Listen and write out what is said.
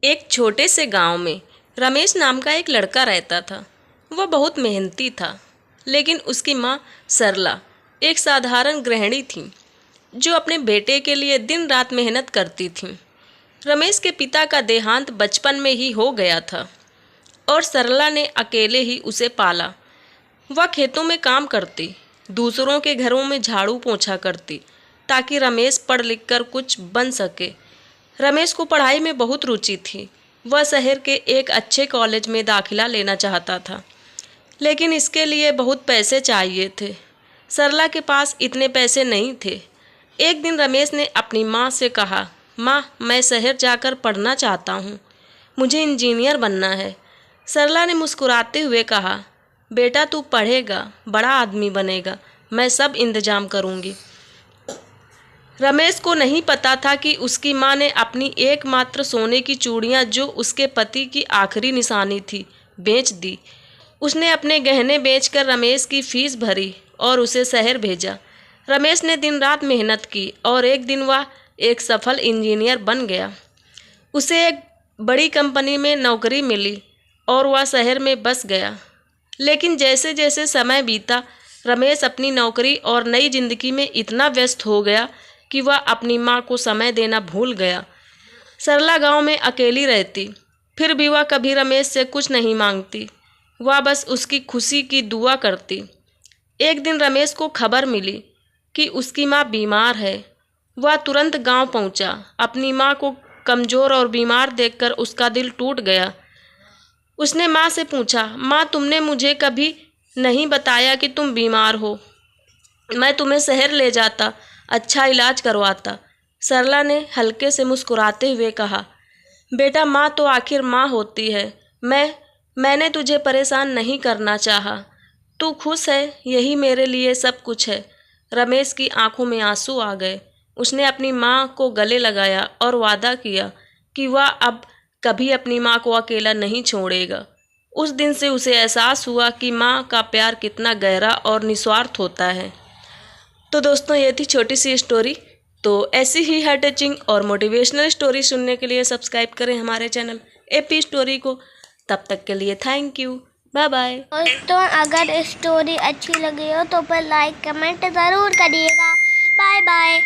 एक छोटे से गांव में रमेश नाम का एक लड़का रहता था। वह बहुत मेहनती था, लेकिन उसकी माँ सरला एक साधारण गृहिणी थी जो अपने बेटे के लिए दिन रात मेहनत करती थी। रमेश के पिता का देहांत बचपन में ही हो गया था और सरला ने अकेले ही उसे पाला। वह खेतों में काम करती, दूसरों के घरों में झाड़ू पोंछा करती ताकि रमेश पढ़ लिख कर कुछ बन सके। रमेश को पढ़ाई में बहुत रुचि थी। वह शहर के एक अच्छे कॉलेज में दाखिला लेना चाहता था, लेकिन इसके लिए बहुत पैसे चाहिए थे। सरला के पास इतने पैसे नहीं थे। एक दिन रमेश ने अपनी माँ से कहा, माँ, मैं शहर जाकर पढ़ना चाहता हूँ, मुझे इंजीनियर बनना है। सरला ने मुस्कुराते हुए कहा, बेटा तू पढ़ेगा, बड़ा आदमी बनेगा, मैं सब इंतजाम करूँगी। रमेश को नहीं पता था कि उसकी माँ ने अपनी एकमात्र सोने की चूड़ियाँ, जो उसके पति की आखिरी निशानी थी, बेच दी। उसने अपने गहने बेचकर रमेश की फीस भरी और उसे शहर भेजा। रमेश ने दिन रात मेहनत की और एक दिन वह एक सफल इंजीनियर बन गया। उसे एक बड़ी कंपनी में नौकरी मिली और वह शहर में बस गया। लेकिन जैसे जैसे समय बीता, रमेश अपनी नौकरी और नई जिंदगी में इतना व्यस्त हो गया कि वह अपनी माँ को समय देना भूल गया। सरला गांव में अकेली रहती, फिर भी वह कभी रमेश से कुछ नहीं मांगती। वह बस उसकी खुशी की दुआ करती। एक दिन रमेश को खबर मिली कि उसकी माँ बीमार है। वह तुरंत गांव पहुंचा। अपनी माँ को कमज़ोर और बीमार देखकर उसका दिल टूट गया। उसने माँ से पूछा, माँ, तुमने मुझे कभी नहीं बताया कि तुम बीमार हो। मैं तुम्हें शहर ले जाता, अच्छा इलाज करवाता। सरला ने हल्के से मुस्कुराते हुए कहा, बेटा, माँ तो आखिर माँ होती है। मैंने तुझे परेशान नहीं करना चाहा। तू खुश है, यही मेरे लिए सब कुछ है। रमेश की आंखों में आंसू आ गए। उसने अपनी माँ को गले लगाया और वादा किया कि वह अब कभी अपनी माँ को अकेला नहीं छोड़ेगा। उस दिन से उसे एहसास हुआ कि माँ का प्यार कितना गहरा और निस्वार्थ होता है। तो दोस्तों, ये थी छोटी सी स्टोरी। तो ऐसी ही हार्ट टचिंग और मोटिवेशनल स्टोरी सुनने के लिए सब्सक्राइब करें हमारे चैनल एपी स्टोरी को। तब तक के लिए थैंक यू, बाय बाय। दोस्तों, अगर स्टोरी अच्छी लगी हो तो पर लाइक कमेंट ज़रूर करिएगा। Bye bye.